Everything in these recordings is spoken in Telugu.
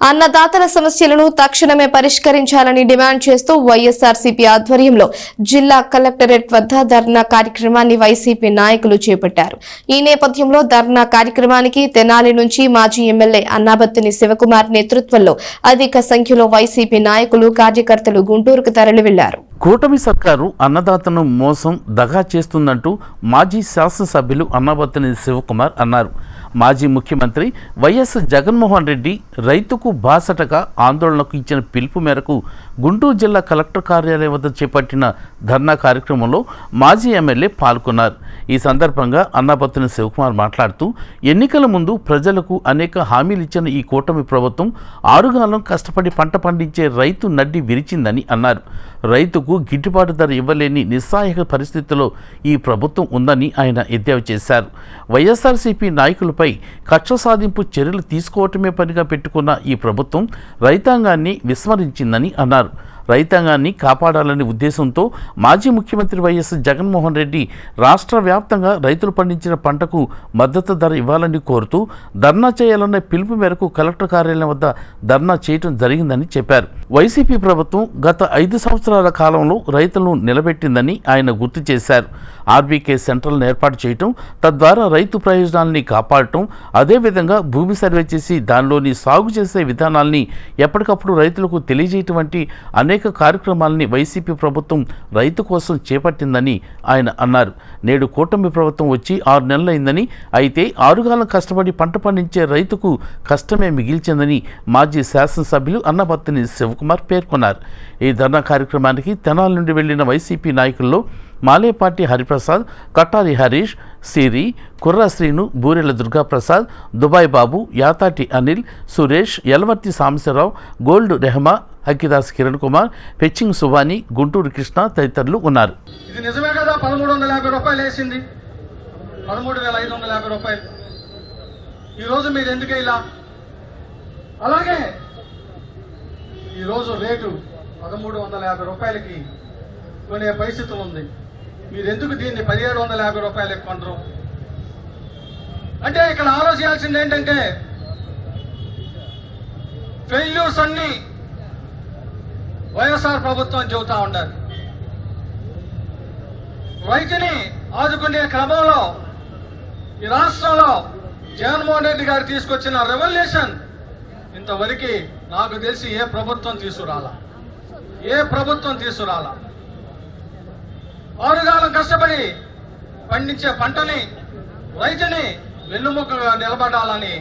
అన్నదాతల సమస్యలను తక్షణమే పరిష్కరించాలని డిమాండ్ చేస్తూ వైఎస్ఆర్సీపీ ఆధ్వర్యంలో జిల్లా కలెక్టరేట్ వద్ద ధర్నా కార్యక్రమాన్ని వైసీపీ నాయకులు చేపట్టారు. ఈ నేపథ్యంలో ధర్నా కార్యక్రమానికి తెనాలి నుంచి మాజీ ఎమ్మెల్యే అన్నాబత్తుని శివకుమార్ నేతృత్వంలో అధిక సంఖ్యలో వైసీపీ నాయకులు కార్యకర్తలు గుంటూరుకు తరలి వెళ్లారు. కూటమి సర్కారు అన్నదాతను మోసం దగా చేస్తుందంటూ మాజీ శాసనసభ్యులు అన్నాబత్తుని శివకుమార్ అన్నారు. మాజీ ముఖ్యమంత్రి వైఎస్ జగన్మోహన్ రెడ్డి రైతుకు బాసటగా ఆందోళనకు ఇచ్చిన పిలుపు మేరకు గుంటూరు జిల్లా కలెక్టర్ కార్యాలయం వద్ద చేపట్టిన ధర్నా కార్యక్రమంలో మాజీ ఎమ్మెల్యే పాల్గొన్నారు. ఈ సందర్భంగా అన్నాబత్తుని శివకుమార్ మాట్లాడుతూ ఎన్నికల ముందు ప్రజలకు అనేక హామీలు ఇచ్చిన ఈ కూటమి ప్రభుత్వం ఆరుగాలం కష్టపడి పంట పండించే రైతు నడ్డి విరిచిందని అన్నారు. రైతుకు గిట్టుబాటు ధర ఇవ్వలేని నిస్సహాయక పరిస్థితిలో ఈ ప్రభుత్వం ఉందని ఆయన ఎద్దేవా చేశారు. వైఎస్ఆర్సీపీ నాయకులపై కక్ష సాధింపు చర్యలు తీసుకోవటమే పనిగా పెట్టుకున్న ఈ ప్రభుత్వం రైతాంగాన్ని విస్మరించిందని అన్నారు. రైతాంగాన్ని కాపాడాలనే ఉద్దేశంతో మాజీ ముఖ్యమంత్రి వైఎస్ జగన్మోహన్ రెడ్డి రాష్ట్ర వ్యాప్తంగా రైతులు పండించిన పంటకు మద్దతు ధర ఇవ్వాలని కోరుతూ ధర్నా చేయాలన్న పిలుపు మేరకు కలెక్టర్ కార్యాలయం వద్ద ధర్నా చేయడం జరిగిందని చెప్పారు. వైసీపీ ప్రభుత్వం గత 5 సంవత్సరాల కాలంలో రైతులను నిలబెట్టిందని ఆయన గుర్తు చేశారు. ఆర్బీకే సెంటర్లను ఏర్పాటు చేయటం, తద్వారా రైతు ప్రయోజనాలని కాపాడటం, అదేవిధంగా భూమి సర్వే చేసి దానిలోని సాగు చేసే విధానాల్ని ఎప్పటికప్పుడు రైతులకు తెలియజేయటం వంటి అనేక కార్యక్రమాలని వైసీపీ ప్రభుత్వం రైతు కోసం చేపట్టిందని ఆయన అన్నారు. నేడు కూటమి ప్రభుత్వం వచ్చి 6 నెలలైందని, అయితే ఆరుగాలం కష్టపడి పంట పండించే రైతుకు కష్టమే మిగిల్చిందని మాజీ శాసనసభ్యులు అన్నాబత్తుని శివకుమార్ పేర్కొన్నారు. ఈ ధర్నా కార్యక్రమానికి తెనాలి నుండి వెళ్లిన వైసీపీ నాయకుల్లో మాలేపాటి హరిప్రసాద్, కట్టారి హరీష్, సిరి, కుర్రా శ్రీను, బూరెల దుర్గాప్రసాద్, దుబాయ్ బాబు, యాతాటి అనిల్, సురేష్, యలవర్తి సాంబశివరావు, గోల్డ్ రెహమా, హక్కిదాస్ కిరణ్ కుమార్, పెచ్చింగ్ సుబాని, గుంటూరు కృష్ణ తదితరులు ఉన్నారు. ఇది నిజమే కదా, 1350 రూపాయలు వేసింది, 13,550 రూపాయలు. ఈరోజు మీరు ఎందుకు ఇలా? అలాగే ఈరోజు రేటు 1350 రూపాయలకి కొనే పరిస్థితులు ఉంది. మీరు ఎందుకు దీన్ని 1750 రూపాయలకి కొనరు? అంటే ఇక్కడ ఆలోచించాల్సింది ఏంటంటే, ఫెయిల్యూర్స్ అన్ని వైఎస్ఆర్ ప్రభుత్వం చెబుతా ఉండాలి. రైతుని ఆదుకునే క్రమంలో ఈ రాష్ట్రంలో జగన్మోహన్ రెడ్డి గారు తీసుకొచ్చిన రెవల్యూషన్ ఇంతవరకు నాకు తెలిసి ఏ ప్రభుత్వం తీసుకురాలా. ఆరుగాలం కష్టపడి పండించే పంటని, రైతుని వెన్నుముకగా నిలబడాలని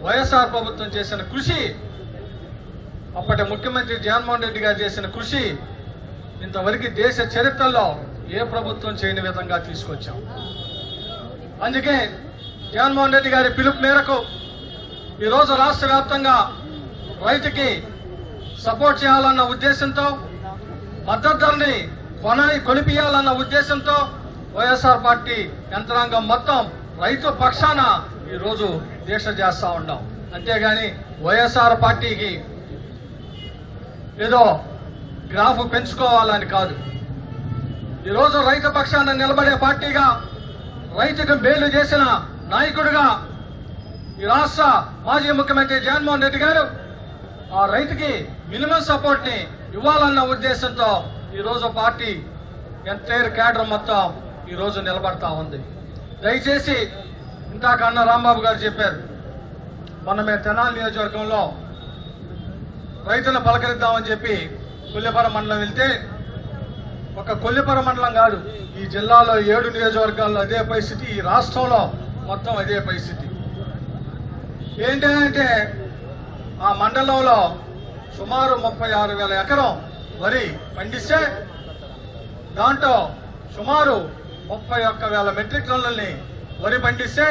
వైఎస్ఆర్ ప్రభుత్వం చేసిన కృషి, అప్పటి ముఖ్యమంత్రి జగన్మోహన్ రెడ్డి గారు చేసిన కృషి ఇంతవరకు దేశ చరిత్రలో ఏ ప్రభుత్వం చేయని విధంగా తీసుకొచ్చాం. అందుకే జగన్మోహన్ రెడ్డి గారి పిలుపు మేరకు ఈరోజు రాష్ట్ర వ్యాప్తంగా రైతుకి సపోర్ట్ చేయాలన్న ఉద్దేశంతో, మద్దతు ధరని కొనిపియాలన్న ఉద్దేశంతో వైఎస్ఆర్ పార్టీ యంత్రాంగం మొత్తం రైతు పక్షాన ఈరోజు దీక్ష చేస్తా ఉన్నాం. అంతేగాని వైఎస్ఆర్ పార్టీకి ఏదో గ్రాఫ్ పెంచుకోవాలని కాదు. ఈరోజు రైతు పక్షాన నిలబడే పార్టీగా, రైతుకు మేలు చేసిన నాయకుడిగా ఈ రాష్ట్ర మాజీ ముఖ్యమంత్రి జగన్మోహన్ రెడ్డి గారు ఆ రైతుకి మినిమం సపోర్ట్ ని ఇవ్వాలన్న ఉద్దేశంతో ఈరోజు పార్టీ ఎంటైర్ క్యాడర్ మొత్తం ఈరోజు నిలబడతా ఉంది. దయచేసి ఇందాక అన్న రాంబాబు గారు చెప్పారు, మొన్న మేము తెనాలి నియోజకవర్గంలో రైతులను పలకరిద్దామని చెప్పి కొల్లిపర మండలం వెళ్తే, ఒక కొల్లిపర మండలం కాదు, ఈ జిల్లాలో 7 నియోజకవర్గాల్లో అదే పరిస్థితి, ఈ రాష్ట్రంలో మొత్తం అదే పరిస్థితి. ఏంటంటే ఆ మండలంలో సుమారు 36,000 ఎకరం వరి పండిస్తే దాంట్లో సుమారు 31,000 మెట్రిక్ టన్నులని వరి పండిస్తే,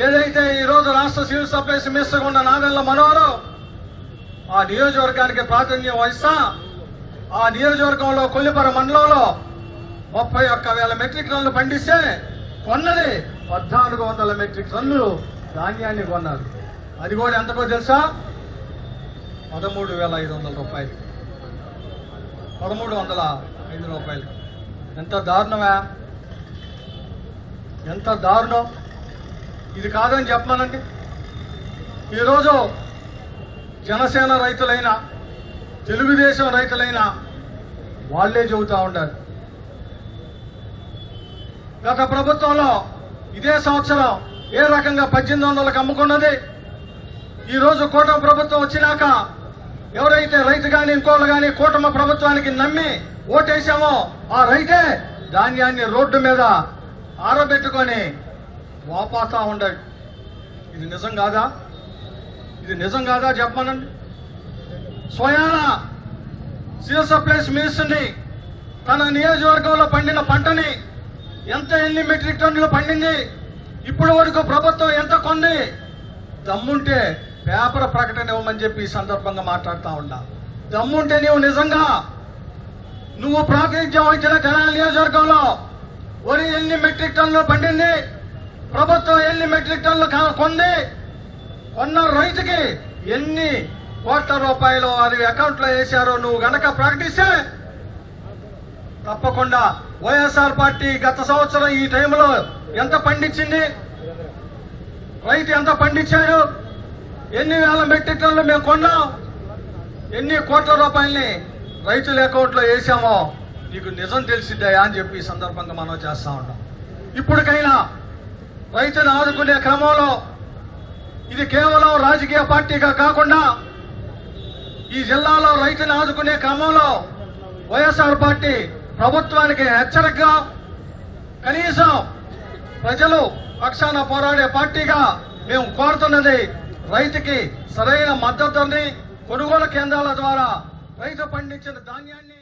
ఏదైతే ఈరోజు రాష్ట్ర సివిల్ సప్లైస్ మినిస్టర్ ఉన్న నాదెళ్ల మనోహర్ ఆ నియోజకవర్గానికి ప్రాతినిధ్యం వహిస్తా, ఆ నియోజకవర్గంలో కొల్లిపర మండలంలో 31,000 మెట్రిక్ టన్నులు పండిస్తే కొన్నది 1,400 మెట్రిక్ టన్నులు ధాన్యాన్ని కొన్నారు. అది కూడా ఎంతకో తెలుసా? 13,500 రూపాయలు, 1,305 రూపాయలు. ఎంత దారుణమా, ఎంత దారుణం! ఇది కాదని చెప్పమనండి. ఈరోజు జనసేన రైతులైనా తెలుగుదేశం రైతులైనా వాళ్లే చెబుతా ఉంటారు. గత ప్రభుత్వంలో ఇదే సంవత్సరం ఏ రకంగా 1800లకు అమ్ముకున్నది, ఈరోజు కూటమి ప్రభుత్వం వచ్చినాక ఎవరైతే రైతు కానీ ఇంకోళ్ళు కానీ కూటమి ప్రభుత్వానికి నమ్మి ఓటేశామో ఆ రైతే ధాన్యాన్ని రోడ్డు మీద ఆరబెట్టుకొని వాపాతా ఉండాడు. ఇది నిజం కాదా? ఇది నిజం కాదా చెప్పమనండి. స్వయాన సివిల్ సప్లైస్ మినిస్టర్ని తన నియోజకవర్గంలో పండిన పంటని ఎన్ని మెట్రిక్ టన్నులు పండింది, ఇప్పుడు వరకు ప్రభుత్వం ఎంత కొంది, దమ్ముంటే పేపర్ ప్రకటన ఇవ్వమని చెప్పి ఈ సందర్భంగా మాట్లాడుతూ ఉన్నా. దమ్ముంటే నువ్వు ప్రాతినిధ్యం వహించిన తెనాలి నియోజకవర్గంలో వరి ఎన్ని మెట్రిక్ టన్నులు పండింది, ప్రభుత్వం ఎన్ని మెట్రిక్ టన్నులు కొంది, కొన్న రైతుకి ఎన్ని కోట్ల రూపాయలు వారి అకౌంట్ లో వేశారో నువ్వు గనక ప్రకటిస్తే తప్పకుండా వైఎస్ఆర్ పార్టీ గత సంవత్సరం ఈ టైంలో ఎంత పండించింది, రైతు ఎంత పండించాడు, ఎన్ని వేల మెట్రిక్ టన్నులు మేము కొన్నాం, ఎన్ని కోట్ల రూపాయల్ని రైతుల అకౌంట్ లో వేసామో నీకు నిజం తెలిసిద్దాయా అని చెప్పి ఈ సందర్భంగా మనం చేస్తా ఉన్నాం. ఇప్పటికైనా రైతును ఆదుకునే క్రమంలో ఇది కేవలం రాజకీయ పార్టీగా కాకుండా ఈ జిల్లాలో రైతును ఆదుకునే క్రమంలో వైఎస్ఆర్ పార్టీ ప్రభుత్వానికి హెచ్చరికగా కనీసం ప్రజలు పక్షాన పోరాడే పార్టీగా మేము కోరుతున్నది రైతుకి సరైన మద్దతుని కొనుగోలు కేంద్రాల ద్వారా రైతు పండించిన ధాన్యాన్ని